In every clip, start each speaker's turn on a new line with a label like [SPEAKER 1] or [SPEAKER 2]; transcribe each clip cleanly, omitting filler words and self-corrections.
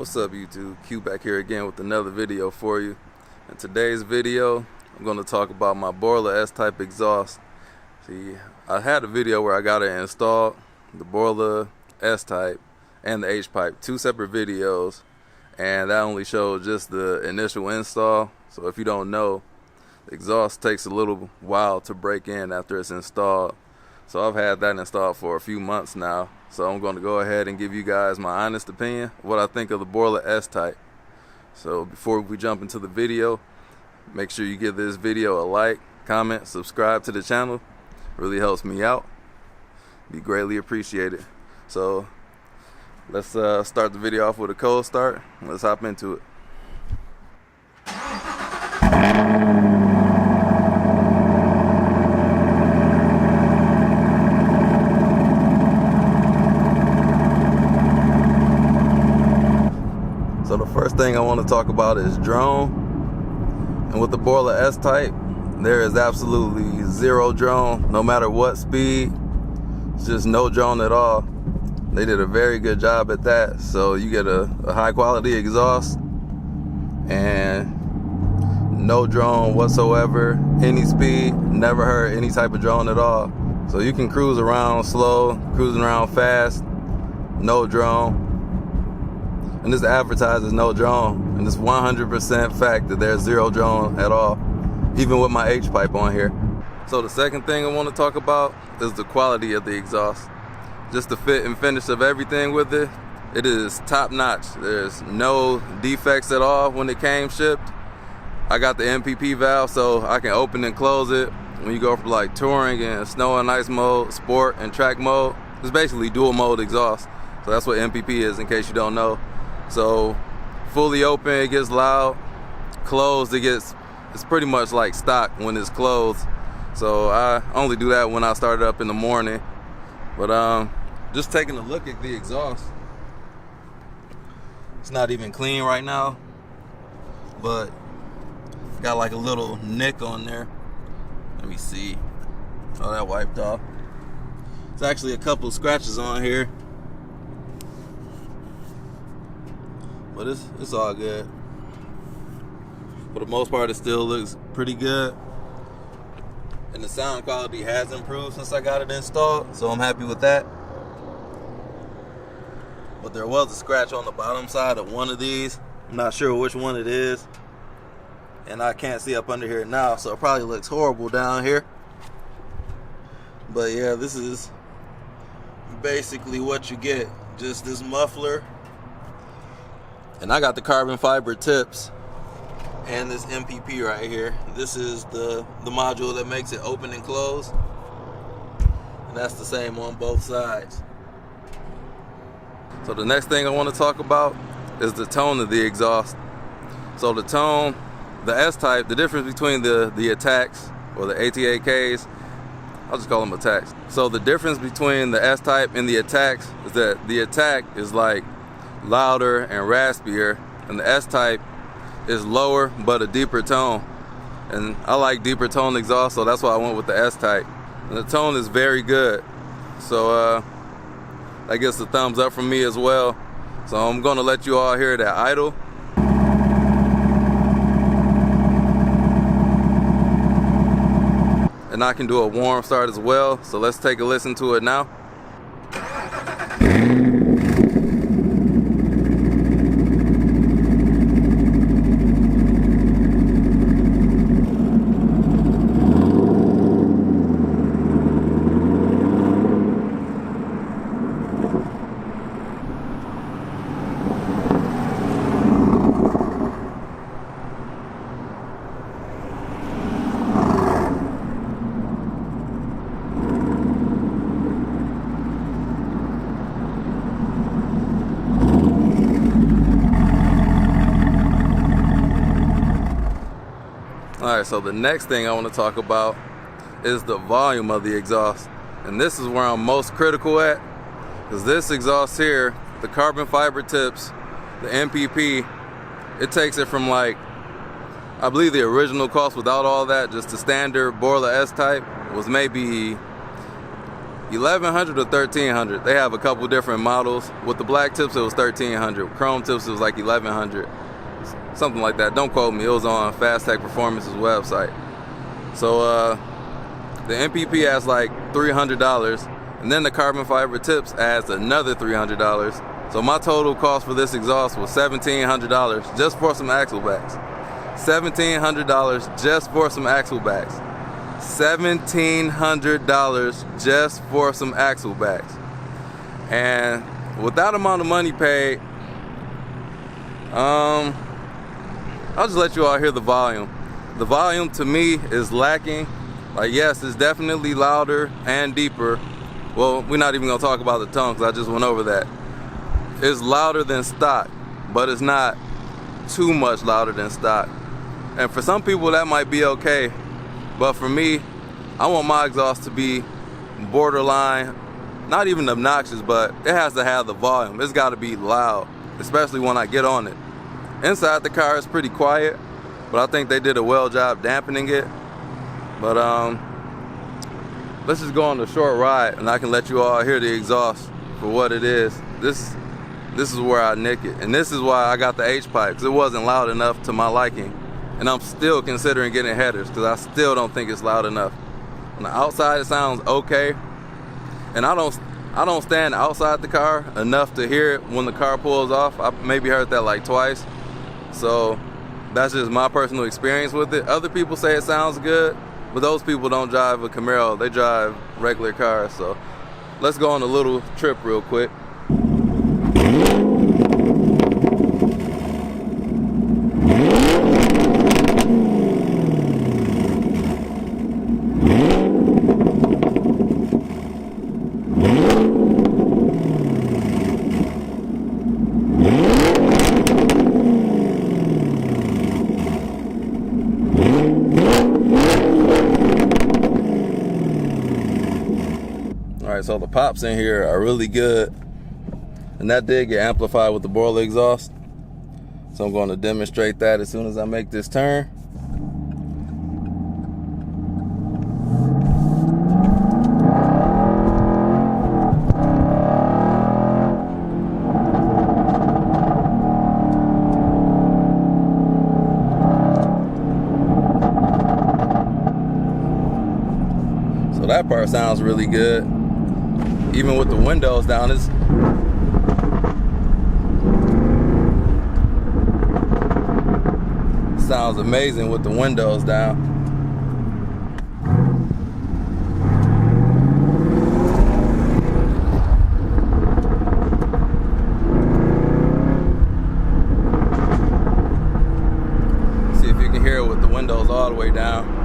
[SPEAKER 1] What's up YouTube? Q back here again with another video for you. In today's video I'm going to talk about my Borla S type exhaust. See, I had a video where I got it installed, the Borla S type and the H pipe, two separate videos, and that only showed just the initial install. So if you don't know, the exhaust takes a little while to break in after it's installed. So I've had that installed for a few months now. So I'm going to go ahead and give you guys my honest opinion, what I think of the Borla S type. So before we jump into the video, make sure you give this video a like, comment, subscribe to the channel. Really helps me out. Be greatly appreciated. So let's start the video off with a cold start. Let's hop into it. So the first thing I want to talk about is drone. And with the Borla S type, there is absolutely zero drone, no matter what speed. It's just no drone at all. They did a very good job at that. So you get a high quality exhaust and no drone whatsoever, any speed, never heard any type of drone at all. So you can cruise around slow, cruising around fast, no drone. And this advertises no drone, and it's 100% fact that there's zero drone at all, even with my H pipe on here. So the second thing I want to talk about is the quality of the exhaust. Just the fit and finish of everything with it, it is top notch. There's no defects at all when it came shipped. I got the MPP valve so I can open and close it. When you go for like touring and snow and ice mode, sport and track mode, it's basically dual mode exhaust. So that's what MPP is, in case you don't know. So fully open, it gets loud. Closed, it's pretty much like stock when it's closed. So I only do that when I start it up in the morning. But just taking a look at the exhaust, it's not even clean right now, but got like a little nick on there. Let me see. Oh, that wiped off. It's actually a couple scratches on here, but it's all good. For the most part, it still looks pretty good. And the sound quality has improved since I got it installed, so I'm happy with that. But there was a scratch on the bottom side of one of these. I'm not sure which one it is. And I can't see up under here now, so it probably looks horrible down here. But yeah, this is basically what you get. Just this muffler. And I got the carbon fiber tips and this MPP right here. This is the module that makes it open and close. And that's the same on both sides. So the next thing I want to talk about is the tone of the exhaust. So the tone, the S type, the difference between the attacks or the ATAKs, I'll just call them attacks. So the difference between the S type and the attacks is that the attack is like louder and raspier, and the S type is lower but a deeper tone. And I like deeper tone exhaust, so that's why I went with the S type. And the tone is very good. So that gets a thumbs up from me as well. So I'm gonna let you all hear that idle. And I can do a warm start as well. So let's take a listen to it now. Alright, so the next thing I want to talk about is the volume of the exhaust. And this is where I'm most critical at, because this exhaust here, the carbon fiber tips, the MPP, it takes it from like, I believe the original cost without all that, just the standard Borla S type, was maybe 1100 or 1300. They have a couple different models. With the black tips, it was 1300. Chrome tips, it was like 1100. Something like that. Don't quote me. It was on Fast Tech Performance's website. So the MPP has like $300, and then the carbon fiber tips adds another $300. So my total cost for this exhaust was $1,700 just for some axle backs. $1,700 just for some axle backs. $1,700 just for some axle backs. And with that amount of money paid, I'll just let you all hear the volume. The volume to me is lacking. Like, yes, it's definitely louder and deeper. Well, we're not even gonna talk about the tone because I just went over that. It's louder than stock, but it's not too much louder than stock. And for some people that might be okay, but for me, I want my exhaust to be borderline, not even obnoxious, but it has to have the volume. It's gotta be loud, especially when I get on it. Inside the car is pretty quiet, but I think they did a well job dampening it. But let's just go on a short ride and I can let you all hear the exhaust for what it is. This is where I nick it. And this is why I got the H-pipe, because it wasn't loud enough to my liking. And I'm still considering getting headers because I still don't think it's loud enough. On the outside it sounds okay. And I don't stand outside the car enough to hear it when the car pulls off. I maybe heard that like twice. So that's just my personal experience with it. Other people say it sounds good, but those people don't drive a Camaro, they drive regular cars. So let's go on a little trip real quick. Alright, so the pops in here are really good, and that did get amplified with the Borla exhaust. So I'm going to demonstrate that as soon as I make this turn. So that part sounds really good. Even with the windows down, it's sounds amazing with the windows down. See if you can hear it with the windows all the way down.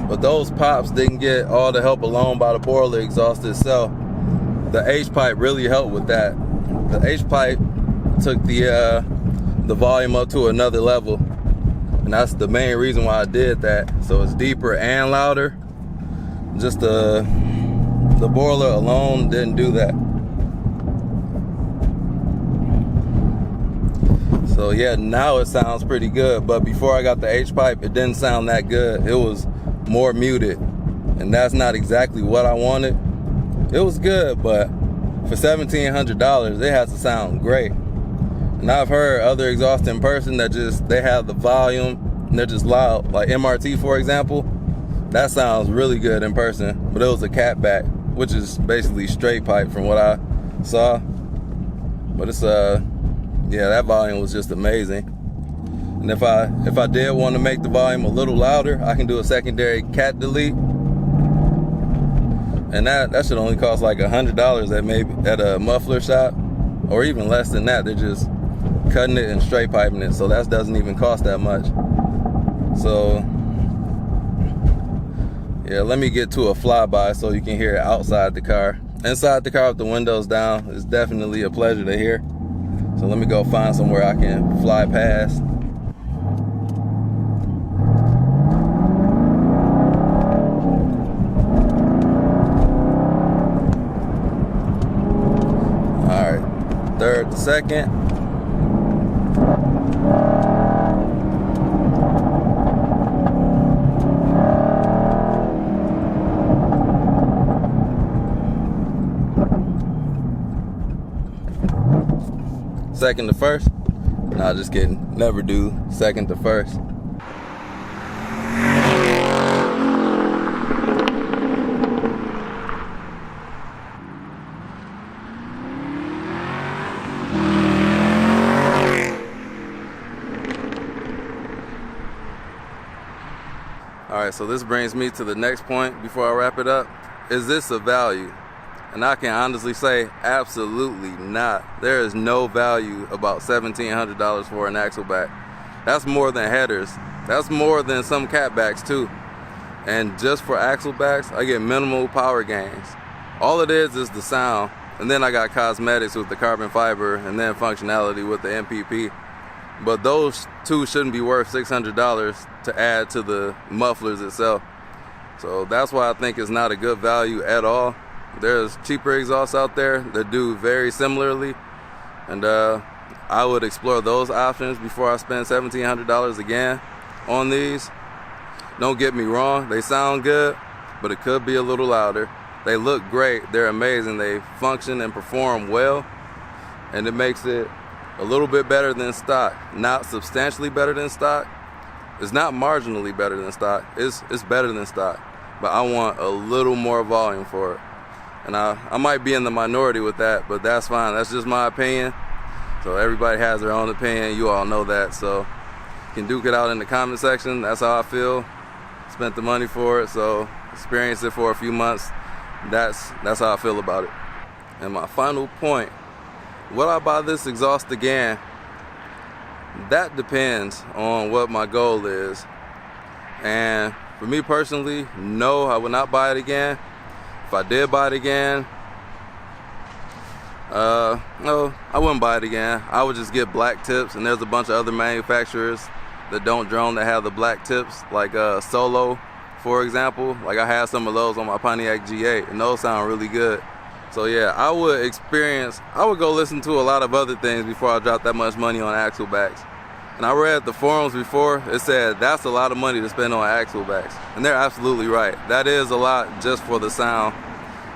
[SPEAKER 1] But those pops didn't get all the help alone by the Borla exhaust itself. The H-pipe really helped with that. The H-pipe took the volume up to another level, and that's the main reason why I did that. So it's deeper and louder. Just the Borla alone didn't do that. So yeah, now it sounds pretty good, but before I got the H-pipe, it didn't sound that good. It was more muted, and that's not exactly what I wanted. It was good, but for $1,700, it has to sound great. And I've heard other exhausts in person that they have the volume and they're just loud. Like MRT, for example, that sounds really good in person, but it was a catback, which is basically straight pipe from what I saw. But it's yeah, that volume was just amazing. And if I did want to make the volume a little louder, I can do a secondary cat delete, and that should only cost like $100 at a muffler shop, or even less than that. They're just cutting it and straight piping it, so that doesn't even cost that much. So yeah, let me get to a flyby so you can hear it outside the car. Inside the car with the windows down is definitely a pleasure to hear. So let me go find somewhere I can fly past. third to second. Second to first. Nah, just kidding. Never do second to first. Alright, so this brings me to the next point before I wrap it up. Is this a value? And I can honestly say, absolutely not. There is no value about $1,700 for an axleback. That's more than headers. That's more than some catbacks too. And just for axlebacks, I get minimal power gains. All it is the sound. And then I got cosmetics with the carbon fiber and then functionality with the MPP. But those two shouldn't be worth $600 to add to the mufflers itself. So that's why I think it's not a good value at all. There's cheaper exhausts out there that do very similarly, and I would explore those options before I spend $1,700 again on these. Don't get me wrong, they sound good, but it could be a little louder. They look great, they're amazing, they function and perform well, and it makes it a little bit better than stock. Not substantially better than stock. It's not marginally better than stock. It's better than stock, but I want a little more volume for it. And I might be in the minority with that, but that's fine. That's just my opinion. So everybody has their own opinion. You all know that. So you can duke it out in the comment section. That's how I feel. Spent the money for it, so experienced it for a few months. That's how I feel about it. And my final point, would I buy this exhaust again? That depends on what my goal is. And for me personally, no, I would not buy it again. If I did buy it again, no, I wouldn't buy it again. I would just get black tips, and there's a bunch of other manufacturers that don't drone that have the black tips, like Solo, for example. Like I had some of those on my Pontiac G8, and those sound really good. So yeah, I would go listen to a lot of other things before I drop that much money on axlebacks. And I read the forums before, it said that's a lot of money to spend on axlebacks. And they're absolutely right. That is a lot just for the sound.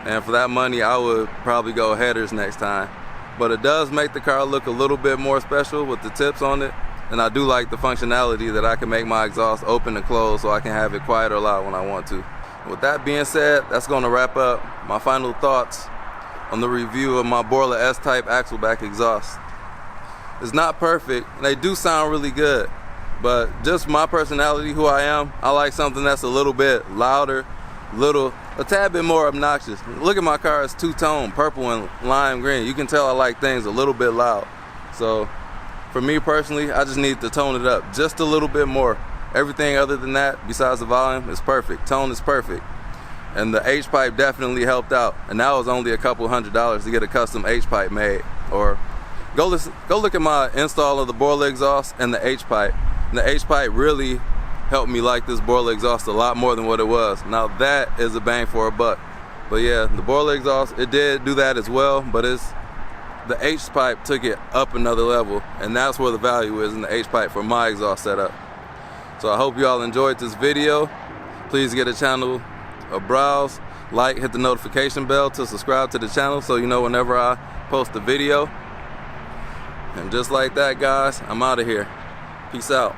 [SPEAKER 1] And for that money, I would probably go headers next time. But it does make the car look a little bit more special with the tips on it. And I do like the functionality that I can make my exhaust open and close so I can have it quiet or loud when I want to. With that being said, that's going to wrap up my final thoughts on the review of my Borla S type axleback exhaust. It's not perfect, and they do sound really good, but just my personality, who I am, I like something that's a little bit louder, a tad bit more obnoxious. Look at my car, it's two-tone, purple and lime green. You can tell I like things a little bit loud. So for me personally, I just need to tone it up just a little bit more. Everything other than that, besides the volume, is perfect. Tone is perfect. And the H-pipe definitely helped out, and that was only a couple $100s to get a custom H-pipe made. Or go look at my install of the Borla exhaust and the H-pipe. And the H-pipe really helped me like this Borla exhaust a lot more than what it was. Now that is a bang for a buck. But yeah, the Borla exhaust, it did do that as well, but the H-pipe took it up another level, and that's where the value is in the H-pipe for my exhaust setup. So I hope you all enjoyed this video. Please get a channel a browse, like, hit the notification bell to subscribe to the channel so you know whenever I post a video. And just like that, guys, I'm out of here. Peace out.